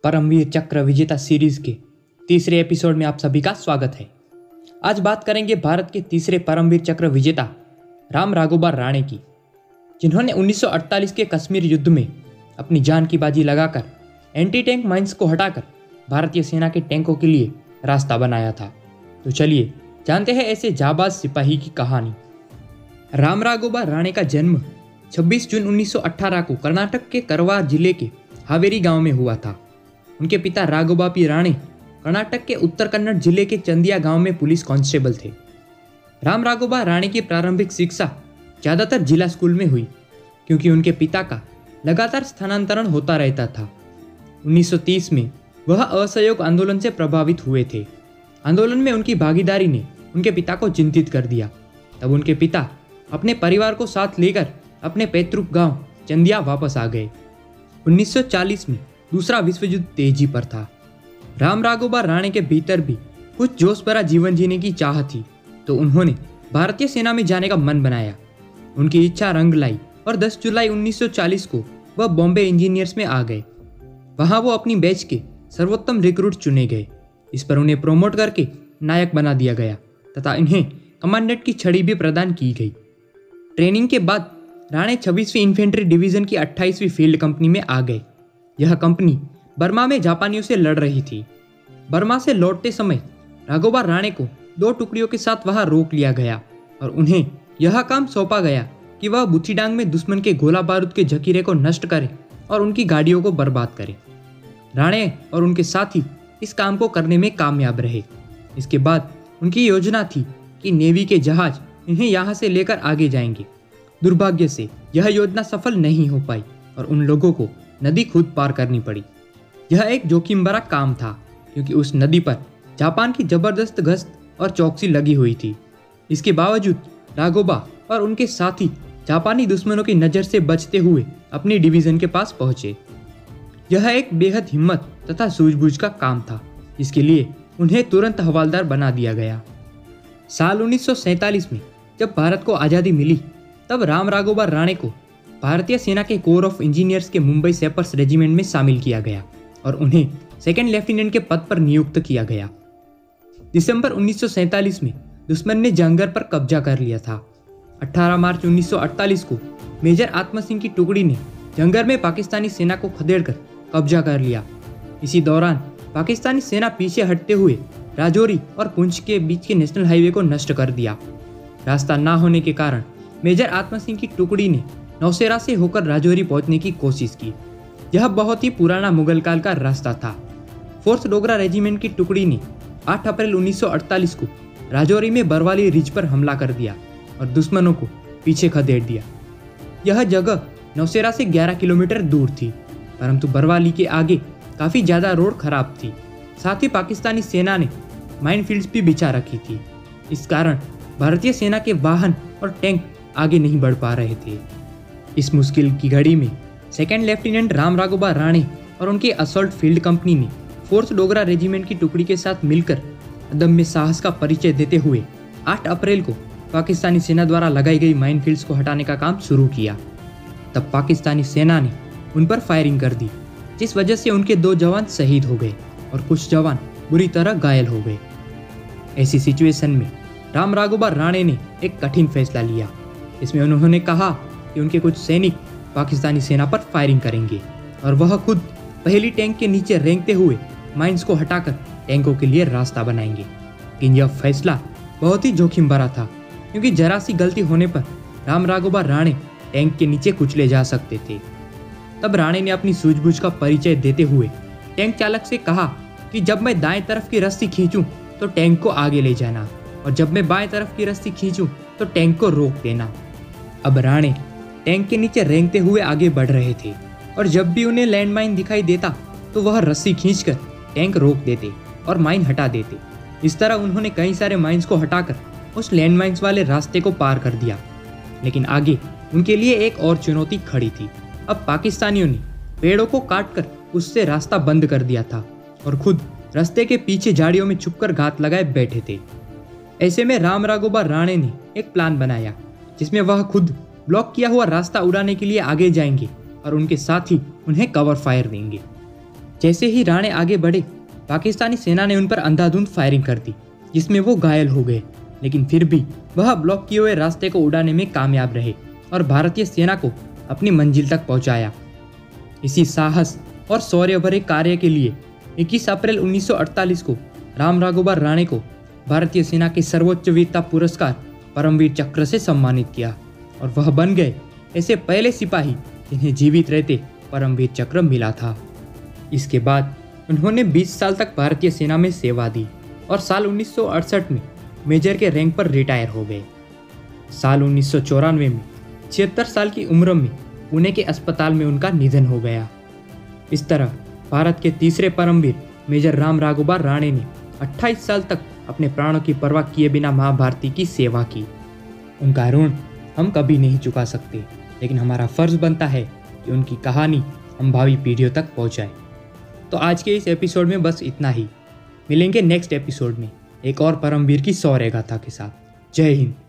परमवीर चक्र विजेता सीरीज के तीसरे एपिसोड में आप सभी का स्वागत है। आज बात करेंगे भारत के तीसरे परमवीर चक्र विजेता राम राघोबा राणे की, जिन्होंने 1948 के कश्मीर युद्ध में अपनी जान की बाजी लगाकर एंटी टैंक माइंस को हटाकर भारतीय सेना के टैंकों के लिए रास्ता बनाया था। तो चलिए जानते हैं ऐसे जाबाज सिपाही की कहानी। राम राघोबा राणे का जन्म 26 जून 1918 को कर्नाटक के करवार जिले के हावेरी गांव में हुआ था। उनके पिता राघोबा पी राणे कर्नाटक के उत्तर कन्नड़ जिले के चंदिया गांव में पुलिस कांस्टेबल थे। राम राघोबा राणे की प्रारंभिक शिक्षा ज़्यादातर जिला स्कूल में हुई, क्योंकि उनके पिता का लगातार स्थानांतरण होता रहता था। 1930 में वह असहयोग आंदोलन से प्रभावित हुए थे। आंदोलन में उनकी भागीदारी ने उनके पिता को चिंतित कर दिया। तब उनके पिता अपने परिवार को साथ लेकर अपने पैतृक गांव चंदिया वापस आ गए। 1940 में दूसरा विश्व युद्ध तेजी पर था। राम राघोबा राणे के भीतर भी कुछ जोश भरा जीवन जीने की चाह थी, तो उन्होंने भारतीय सेना में जाने का मन बनाया। उनकी इच्छा रंग लाई और 10 जुलाई 1940 को वह बॉम्बे इंजीनियर्स में आ गए। वहां वो अपनी बैच के सर्वोत्तम रिक्रूट चुने गए। इस पर उन्हें प्रोमोट करके नायक बना दिया गया तथा इन्हें कमांडेंट की छड़ी भी प्रदान की गई। ट्रेनिंग के बाद राणे 26वीं इन्फेंट्री डिवीजन की 28वीं फील्ड कंपनी में आ गए। यह कंपनी बर्मा में जापानियों से लड़ रही थी। बर्मा से लौटते समय राघोबा राणे को 2 टुकड़ियों के साथ वहां रोक लिया गया और उन्हें यह काम सौंपा गया कि वह बुथिडांग में दुश्मन के गोला बारूद के जखीरे को नष्ट करें और उनकी गाड़ियों को बर्बाद करें। राणे और उनके साथी इस काम को करने में कामयाब रहे। इसके बाद उनकी योजना थी कि नेवी के जहाज इन्हें यहाँ से लेकर आगे जाएंगे। दुर्भाग्य से यह योजना सफल नहीं हो पाई और उन लोगों को नदी खुद पार करनी पड़ी। यह एक जोखिम भरा काम था, क्योंकि उस नदी पर जापान की जबरदस्त गश्त और चौकसी लगी हुई थी। इसके बावजूद राघोबा और उनके साथी जापानी दुश्मनों की नज़र से बचते हुए अपनी डिवीज़न के पास पहुंचे। यह एक बेहद हिम्मत तथा सूझबूझ का काम था, इसके लिए उन्हें तुरंत हवालदार बना दिया गया। साल 1947 में जब भारत को आज़ादी मिली, तब राम राघोबा राणे को भारतीय सेना के कोर ऑफ इंजीनियर्स के मुंबई सैपर्स रेजिमेंट में शामिल किया गया और उन्हें सेकंड लेफ्टिनेंट के पद पर नियुक्त किया गया। दिसंबर 1947 में दुश्मन ने जंगर पर कब्जा कर लिया था। 18 मार्च 1948 को मेजर आत्मा सिंह की टुकड़ी ने जंगर में पाकिस्तानी सेना को खदेड़कर कब्जा कर लिया। इसी दौरान पाकिस्तानी सेना पीछे हटते हुए राजौरी और पुंछ के बीच के नेशनल हाईवे को नष्ट कर दिया। रास्ता ना होने के कारण मेजर आत्मा सिंह की टुकड़ी ने नौशेरा से होकर राजौरी पहुंचने की कोशिश की। यह बहुत ही पुराना मुगल काल का रास्ता था। फोर्थ डोगरा रेजिमेंट की टुकड़ी ने 8 अप्रैल 1948 को राजौरी में बरवाली रिज पर हमला कर दिया और दुश्मनों को पीछे खदेड़ दिया। यह जगह नौशेरा से 11 किलोमीटर दूर थी, परंतु बरवाली के आगे काफ़ी ज़्यादा रोड खराब थी। साथ ही पाकिस्तानी सेना ने माइनफील्ड्स भी बिछा रखी थी। इस कारण भारतीय सेना के वाहन और टैंक आगे नहीं बढ़ पा रहे थे। इस मुश्किल की घड़ी में सेकंड लेफ्टिनेंट राम राघोबा राणे और उनके असॉल्ट फील्ड कंपनी ने फोर्थ डोगरा रेजिमेंट की टुकड़ी के साथ मिलकर अदम्य साहस का परिचय देते हुए 8 अप्रैल को पाकिस्तानी सेना द्वारा लगाई गई माइनफील्ड्स को हटाने का काम शुरू किया। तब पाकिस्तानी सेना ने उन पर फायरिंग कर दी, जिस वजह से उनके 2 जवान शहीद हो गए और कुछ जवान बुरी तरह घायल हो गए। ऐसी सिचुएशन में राम राघोबा राणे ने एक कठिन फैसला लिया। इसमें उन्होंने कहा कि उनके कुछ सैनिक पाकिस्तानी सेना पर फायरिंग करेंगे और वह खुद पहली टैंक के नीचे रेंगते हुए माइंस को हटाकर टैंकों के लिए रास्ता बनाएंगे। लेकिन यह फैसला बहुत ही जोखिम भरा था, क्योंकि जरा सी गलती होने पर राम राघोबा राणे टैंक के नीचे कुचले जा सकते थे। तब राणे ने अपनी सूझबूझ का परिचय देते हुए टैंक चालक से कहा कि जब मैं दाएं तरफ की रस्सी खींचूं तो टैंक को आगे ले जाना, और जब मैं बाएं तरफ की रस्सी खींचूं तो टैंक को रोक देना। अब राणे टैंक के नीचे रेंगते हुए आगे बढ़ रहे थे और जब भी उन्हें लैंडमाइन दिखाई देता तो वह रस्सी खींचकर टैंक रोक देते और माइन हटा देते। इस तरह उन्होंने कई सारे माइंस को हटाकर उस लैंडमाइंस वाले रास्ते को पार कर दिया। लेकिन आगे उनके लिए एक और चुनौती खड़ी थी। अब पाकिस्तानियों ने पेड़ों को काटकर उससे रास्ता बंद कर दिया था और खुद रास्ते के पीछे झाड़ियों में छुपकर घात लगाए बैठे थे। ऐसे में राम राघोबा राणे ने एक प्लान बनाया, जिसमें वह खुद ब्लॉक किया हुआ रास्ता उड़ाने के लिए आगे जाएंगे और उनके साथी उन्हें कवर फायर देंगे। जैसे ही राणे आगे बढ़े, पाकिस्तानी सेना ने उन पर अंधाधुंध फायरिंग कर दी, जिसमें वो घायल हो गए। लेकिन फिर भी वह ब्लॉक किए हुए रास्ते को उड़ाने में कामयाब रहे और भारतीय सेना को अपनी मंजिल तक पहुंचाया। इसी साहस और शौर्य भरे कार्य के लिए 21 अप्रैल 1948 को राम राघोबा राणे को भारतीय सेना के सर्वोच्च वीरता पुरस्कार परमवीर चक्र से सम्मानित किया और वह बन गए ऐसे पहले सिपाही जिन्हें जीवित रहते परमवीर चक्र मिला था। इसके बाद उन्होंने 20 साल तक भारतीय सेना में सेवा दी और साल 1968 में मेजर के रैंक पर रिटायर हो गए। साल 1994 में 76 साल की उम्र में पुणे के अस्पताल में उनका निधन हो गया। इस तरह भारत के तीसरे परमवीर मेजर राम राघोबा राणे ने 28 साल तक अपने प्राणों की परवाह किए बिना महाभारती की सेवा की। उनका ऋण हम कभी नहीं चुका सकते, लेकिन हमारा फर्ज बनता है कि उनकी कहानी हम भावी पीढ़ियों तक पहुंचाएं। तो आज के इस एपिसोड में बस इतना ही। मिलेंगे नेक्स्ट एपिसोड में एक और परमवीर की शौर्य गाथा के साथ। जय हिंद।